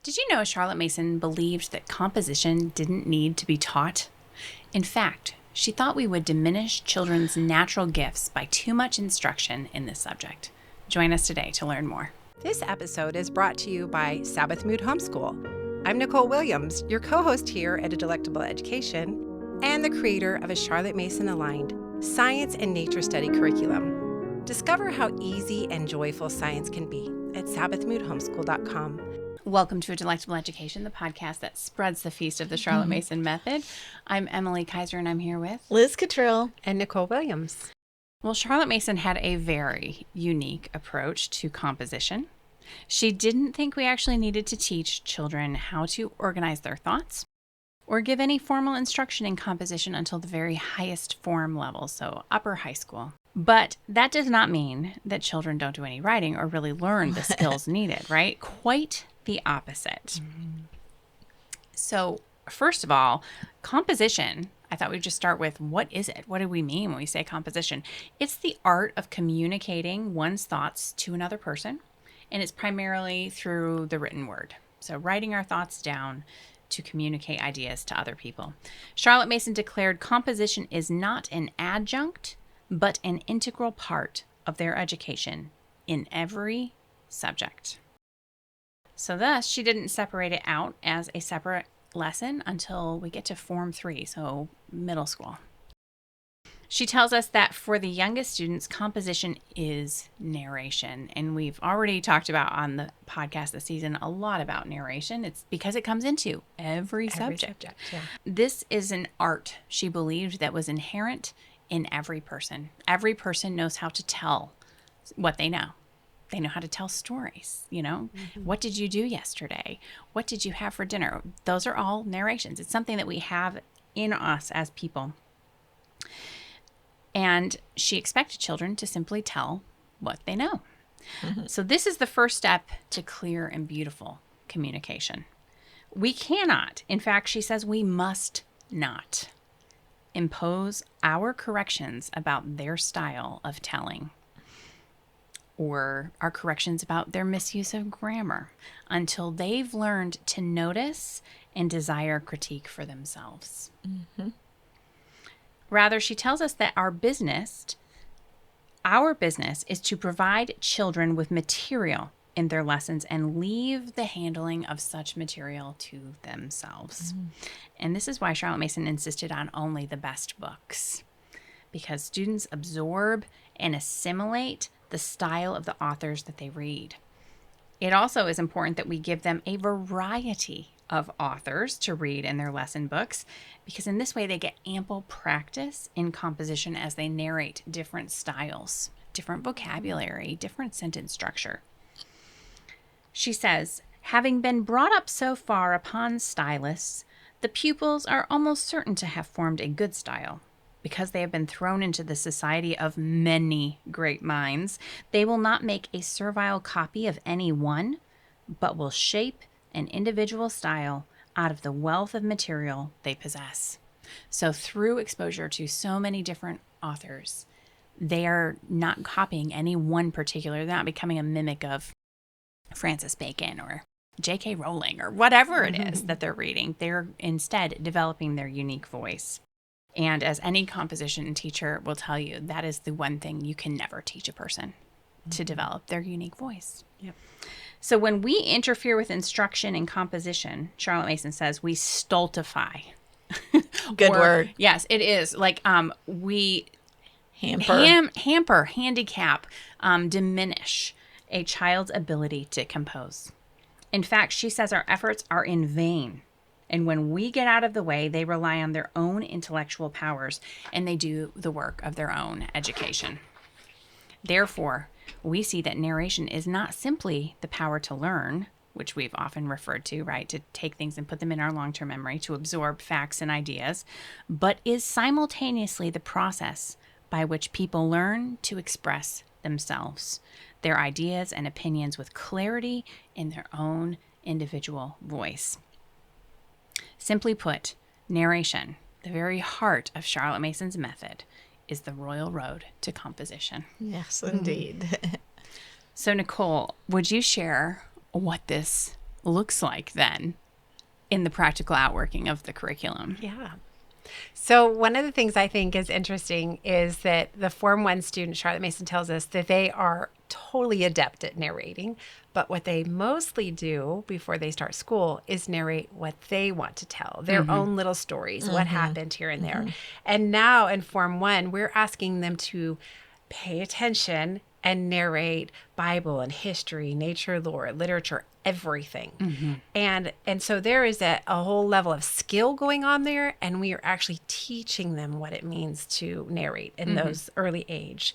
Did you know Charlotte Mason believed that composition didn't need to be taught? In fact, she thought we would diminish children's natural gifts by too much instruction in this subject. Join us today to learn more. This episode is brought to you by Sabbath Mood Homeschool. I'm Nicole Williams, your co-host here at A Delectable Education and the creator of a Charlotte Mason-aligned science and nature study curriculum. Discover how easy and joyful science can be at sabbathmoodhomeschool.com. Welcome to A Delectable Education, the podcast that spreads the feast of the Charlotte Mason method. I'm Emily Kaiser, and I'm here with Liz Cottrell and Nicole Williams. Well, Charlotte Mason had a very unique approach to composition. She didn't think we actually needed to teach children how to organize their thoughts or give any formal instruction in composition until the very highest form level, so upper high school. But that does not mean that children don't do any writing or really learn the skills needed, right? Quite the opposite. So, first of all, composition, I thought we'd just start with, what is it? What do we mean when we say composition? It's the art of communicating one's thoughts to another person, and it's primarily through the written word. So writing our thoughts down to communicate ideas to other people. Charlotte Mason declared composition is not an adjunct, but an integral part of their education in every subject. So thus, she didn't separate it out as a separate lesson until we get to Form 3, so middle school. She tells us that for the youngest students, composition is narration. And we've already talked about on the podcast this season a lot about narration. It's because it comes into every subject. Yeah. This is an art, she believed, that was inherent in every person. Every person knows how to tell what they know. They know how to tell stories, you know? What did you do yesterday? What did you have for dinner? Those are all narrations. It's something that we have in us as people. And she expected children to simply tell what they know. So this is the first step to clear and beautiful communication. We cannot, in fact, she says we must not impose our corrections about their style of telling or our corrections about their misuse of grammar until they've learned to notice and desire critique for themselves. Rather, she tells us that our business is to provide children with material in their lessons and leave the handling of such material to themselves. And this is why Charlotte Mason insisted on only the best books, because students absorb and assimilate the style of the authors that they read. It also is important that we give them a variety of authors to read in their lesson books, because in this way they get ample practice in composition as they narrate different styles, different vocabulary, different sentence structure. She says, having been brought up so far upon stylists, the pupils are almost certain to have formed a good style. Because they have been thrown into the society of many great minds, they will not make a servile copy of any one, but will shape an individual style out of the wealth of material they possess. So through exposure to so many different authors, they are not copying any one particular, they're not becoming a mimic of Francis Bacon or J.K. Rowling or whatever it is that they're reading. They're instead developing their unique voice. And as any composition teacher will tell you, that is the one thing you can never teach a person, to develop their unique voice. Yep. So when we interfere with instruction in composition, Charlotte Mason says we stultify. Good word. Yes, it is. Like we Hamper. handicap, diminish a child's ability to compose. In fact, she says our efforts are in vain. And when we get out of the way, they rely on their own intellectual powers and they do the work of their own education. Therefore, we see that narration is not simply the power to learn, which we've often referred to, right, to take things and put them in our long-term memory, to absorb facts and ideas, but is simultaneously the process by which people learn to express themselves, their ideas and opinions with clarity in their own individual voice. Simply put, narration, the very heart of Charlotte Mason's method, is the royal road to composition. Yes, indeed. So, Nicole, would you share what this looks like then in the practical outworking of the curriculum. Yeah. So one of the things I think is interesting is that the Form 1 student, Charlotte Mason tells us that they are totally adept at narrating, but what they mostly do before they start school is narrate what they want to tell, their own little stories, what happened here and there. And now in Form 1, we're asking them to pay attention and narrate Bible and history, nature, lore, literature, everything. And so there is a whole level of skill going on there, and we are actually teaching them what it means to narrate in those early age.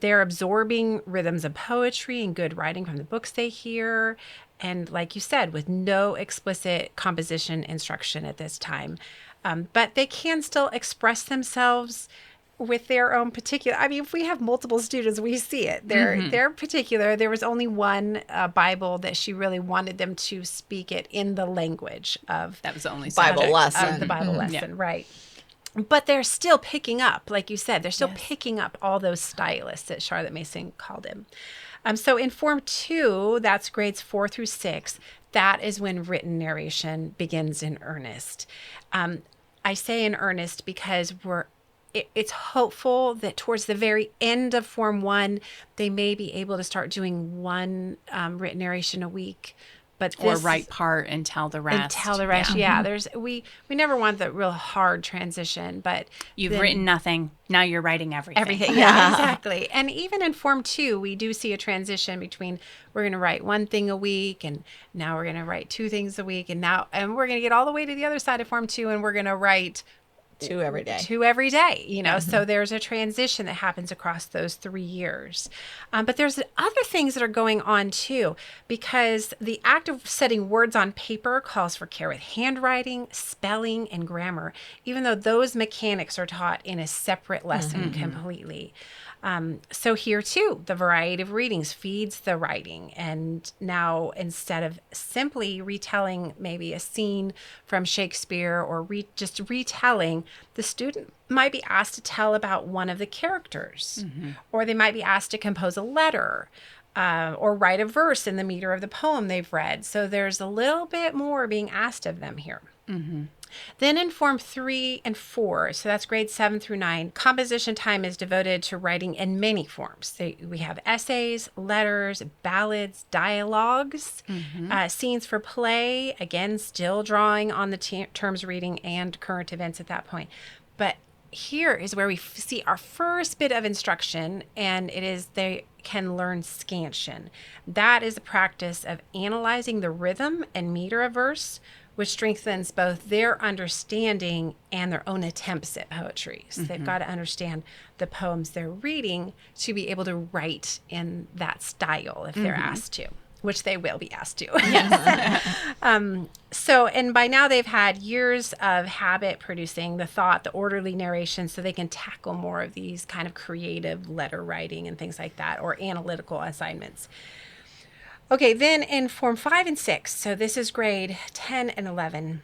They're absorbing rhythms of poetry and good writing from the books they hear, and like you said, with no explicit composition instruction at this time. But they can still express themselves with their own particular, I mean, if we have multiple students, we see it. They're particular. There was only one Bible that she really wanted them to speak it in the language of That was the only Bible subject. lesson. of the Bible lesson, right? But they're still picking up, like you said, they're still picking up all those stylists that Charlotte Mason called him. So in Form 2, that's grades 4 through 6, that is when written narration begins in earnest. I say in earnest because it's hopeful that towards the very end of Form 1, they may be able to start doing one written narration a week. But Or write part and tell the rest. Yeah. There's we never want the real hard transition, but You've written nothing. Now you're writing everything. everything. Yeah, exactly. And even in Form 2, we do see a transition between we're going to write one thing a week, and now we're going to write 2 things a week, and we're going to get all the way to the other side of Form 2, and we're going to write 2 every day. 2 every day, you know. So there's a transition that happens across those 3 years. But there's other things that are going on too, because the act of setting words on paper calls for care with handwriting, spelling, and grammar, even though those mechanics are taught in a separate lesson completely. So here too, the variety of readings feeds the writing. And now instead of simply retelling maybe a scene from Shakespeare or just retelling, the student might be asked to tell about one of the characters, or they might be asked to compose a letter, or write a verse in the meter of the poem they've read. So there's a little bit more being asked of them here. Then in Form 3 and 4, so that's grades 7 through 9, composition time is devoted to writing in many forms. We have essays, letters, ballads, dialogues, scenes for play, again, still drawing on the terms reading and current events at that point. But here is where we see our first bit of instruction, and it is they can learn scansion. That is the practice of analyzing the rhythm and meter of verse, which strengthens both their understanding and their own attempts at poetry. So they've got to understand the poems they're reading to be able to write in that style if they're asked to, which they will be asked to. Yes. And by now they've had years of habit producing the thought, the orderly narration, so they can tackle more of these kind of creative letter writing and things like that, or analytical assignments. Okay, then in Form 5 and 6, so this is grade 10 and 11.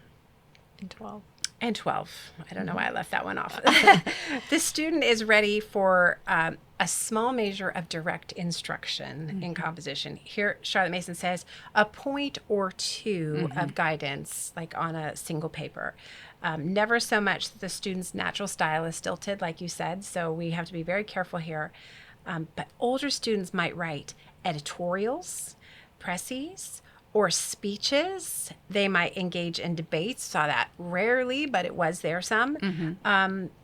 And 12. And 12. I don't know why I left that one off. The student is ready for a small measure of direct instruction in composition. Here, Charlotte Mason says a point or 2 of guidance, like on a single paper. Never so much that the student's natural style is stilted, like you said, so we have to be very careful here. But older students might write editorials, précis, or speeches. They might engage in debates, saw that rarely, but it was there some,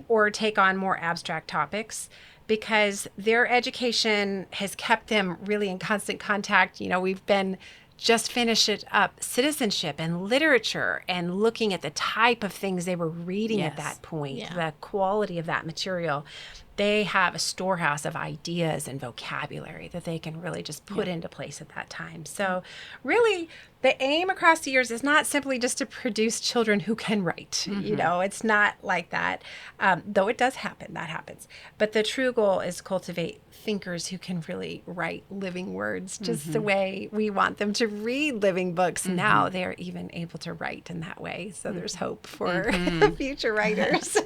or take on more abstract topics, because their education has kept them really in constant contact. You know, we've been just finished up citizenship and literature and looking at the type of things they were reading at that point, the quality of that material. They have a storehouse of ideas and vocabulary that they can really just put into place at that time. So really, the aim across the years is not simply just to produce children who can write. You know, it's not like that, though it does happen. That happens. But the true goal is cultivate thinkers who can really write living words, just the way we want them to read living books. Now they're even able to write in that way. So there's hope for future writers.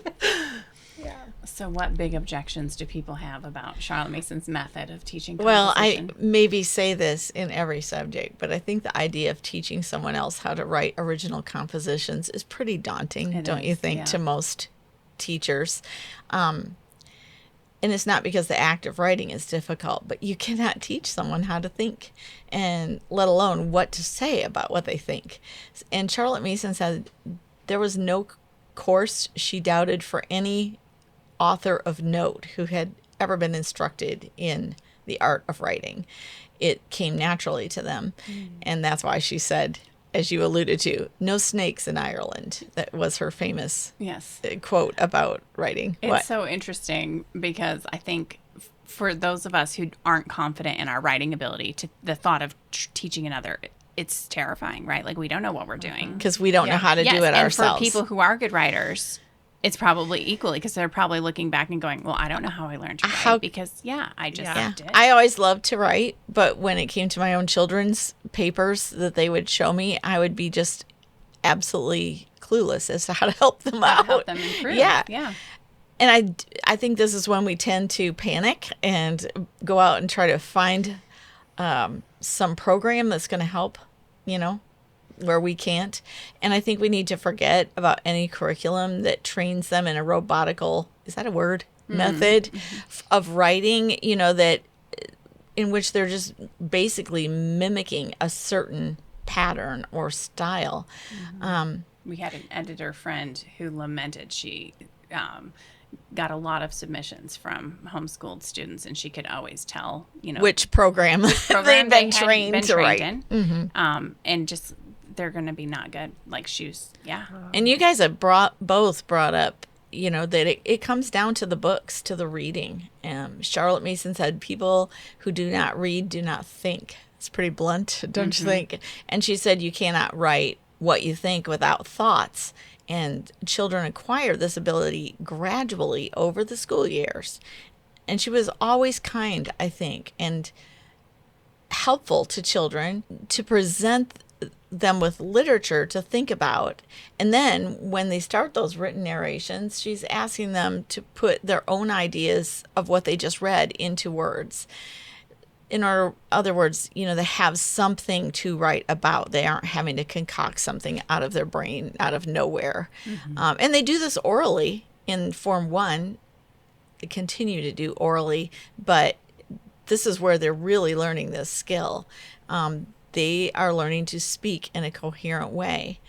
Yeah. So what big objections do people have about Charlotte Mason's method of teaching Well, I composition? maybe say this in every subject, but I think the idea of teaching someone else how to write original compositions is pretty daunting, It don't is, you think, yeah. to most teachers? And it's not because the act of writing is difficult, but you cannot teach someone how to think, and let alone what to say about what they think. And Charlotte Mason said there was no course she doubted for any author of note who had ever been instructed in the art of writing. It came naturally to them. And that's why she said, as you alluded to, no snakes in Ireland. That was her famous Yes. quote about writing. It's so interesting because I think for those of us who aren't confident in our writing ability, the thought of teaching another, it's terrifying, right? Like we don't know what we're doing. Because we don't know how to Yes, do it and ourselves. for people who are good writers, it's probably equally because they're probably looking back and going, well, I don't know how I learned to write because, I just Yeah. did. I always loved to write, but when it came to my own children's papers that they would show me, I would be just absolutely clueless as to how to help them How out. to help them improve. Yeah. Yeah. And I think this is when we tend to panic and go out and try to find some program that's going to help, where we can't. And I think we need to forget about any curriculum that trains them in a robotical, is that a word? Method of writing, that in which they're just basically mimicking a certain pattern or style. We had an editor friend who lamented she got a lot of submissions from homeschooled students, and she could always tell, Which program, program they've been had trained to write. in, and just they're going to be not good, like shoes. Yeah. And you guys have both brought up, that it comes down to the books, to the reading. Charlotte Mason said, people who do not read do not think. It's pretty blunt, don't you think? And she said, you cannot write what you think without thoughts. And children acquire this ability gradually over the school years. And she was always kind, I think, and helpful to children to present them with literature to think about. And then when they start those written narrations, she's asking them to put their own ideas of what they just read into words. In other words, they have something to write about. They aren't having to concoct something out of their brain, out of nowhere. And they do this orally in Form 1. They continue to do orally, but this is where they're really learning this skill. They are learning to speak in a coherent way.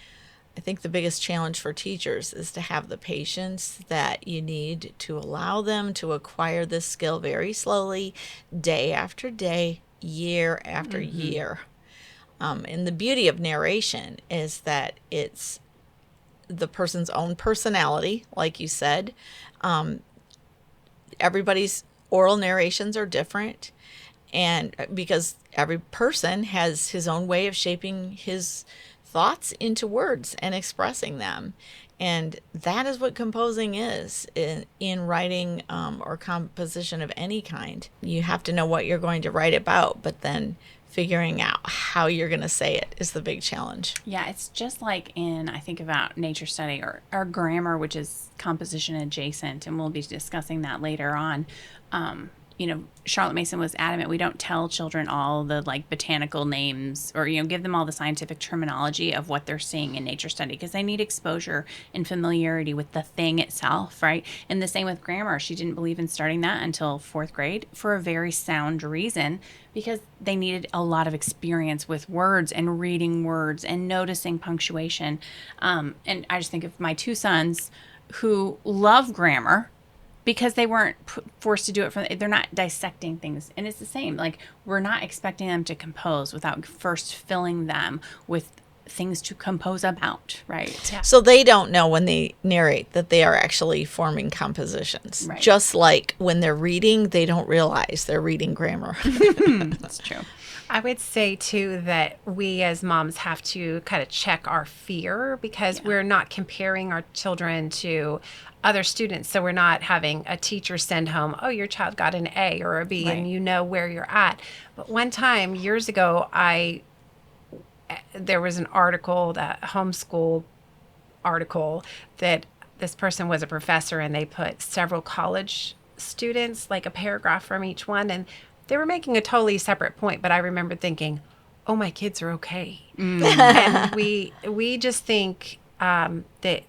I think the biggest challenge for teachers is to have the patience that you need to allow them to acquire this skill very slowly, day after day, year after year. And the beauty of narration is that it's the person's own personality, like you said. Everybody's oral narrations are different, and because every person has his own way of shaping his thoughts into words and expressing them. And that is what composing is in writing or composition of any kind. You have to know what you're going to write about, but then figuring out how you're going to say it is the big challenge. Yeah, it's just like I think about nature study or grammar, which is composition adjacent, and we'll be discussing that later on. Charlotte Mason was adamant we don't tell children all the botanical names or, give them all the scientific terminology of what they're seeing in nature study because they need exposure and familiarity with the thing itself, right? And the same with grammar. She didn't believe in starting that until 4th grade for a very sound reason because they needed a lot of experience with words and reading words and noticing punctuation. And I just think of my 2 sons who love grammar because they weren't forced to do it they're not dissecting things. And it's the same. We're not expecting them to compose without first filling them with things to compose about, right? Yeah. So they don't know when they narrate that they are actually forming compositions. Right. Just like when they're reading, they don't realize they're reading grammar. That's true. I would say, too, that we as moms have to kind of check our fear because we're not comparing our children to other students. So we're not having a teacher send home, oh, your child got an A or a B, Right. and you know where you're at. But one time, years ago, there was an article, that homeschool article, that this person was a professor, and they put several college students, like a paragraph from each one, and they were making a totally separate point. But I remember thinking, oh, my kids are okay. And we just think that,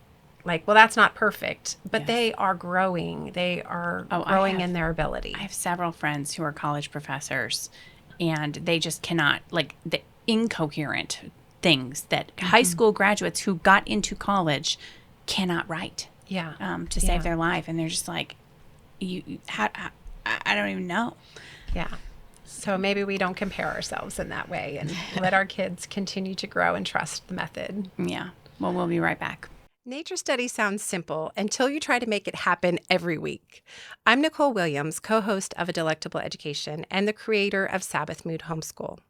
like, well, that's not perfect, but Yes. they are growing. They are Oh, growing in their ability. I have several friends who are college professors, and they just cannot, like, the incoherent things that high school graduates who got into college cannot write Yeah. to save their life. And they're just like, I don't even know. Yeah. So maybe we don't compare ourselves in that way, and let our kids continue to grow and trust the method. Yeah. Well, we'll be right back. Nature study sounds simple until you try to make it happen every week. I'm Nicole Williams, co-host of A Delectable Education and the creator of Sabbath Mood Homeschool.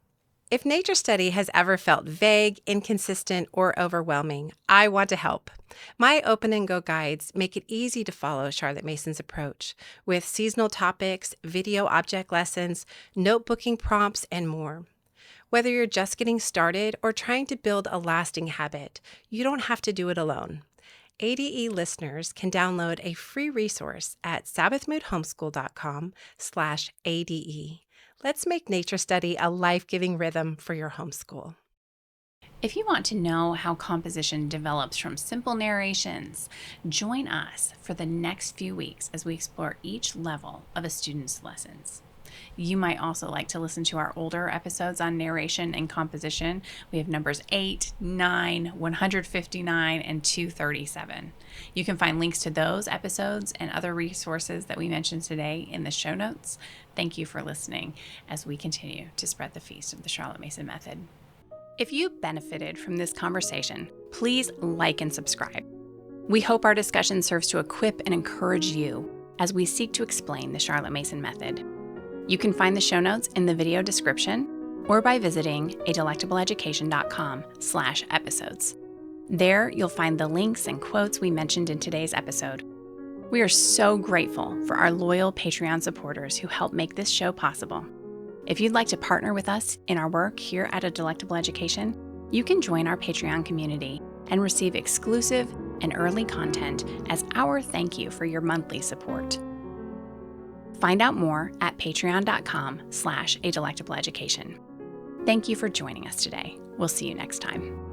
If nature study has ever felt vague, inconsistent, or overwhelming, I want to help. My Open and Go guides make it easy to follow Charlotte Mason's approach with seasonal topics, video object lessons, notebooking prompts, and more. Whether you're just getting started or trying to build a lasting habit, you don't have to do it alone. ADE listeners can download a free resource at sabbathmoodhomeschool.com/ADE. Let's make nature study a life-giving rhythm for your homeschool. If you want to know how composition develops from simple narrations, join us for the next few weeks as we explore each level of a student's lessons. You might also like to listen to our older episodes on narration and composition. We have numbers 8, 9, 159, and 237. You can find links to those episodes and other resources that we mentioned today in the show notes. Thank you for listening as we continue to spread the feast of the Charlotte Mason method. If you benefited from this conversation, please like and subscribe. We hope our discussion serves to equip and encourage you as we seek to explain the Charlotte Mason method. You can find the show notes in the video description or by visiting adelectableeducation.com/episodes. There, you'll find the links and quotes we mentioned in today's episode. We are so grateful for our loyal Patreon supporters who help make this show possible. If you'd like to partner with us in our work here at A Delectable Education, you can join our Patreon community and receive exclusive and early content as our thank you for your monthly support. Find out more at patreon.com/adelectableeducation. Thank you for joining us today. We'll see you next time.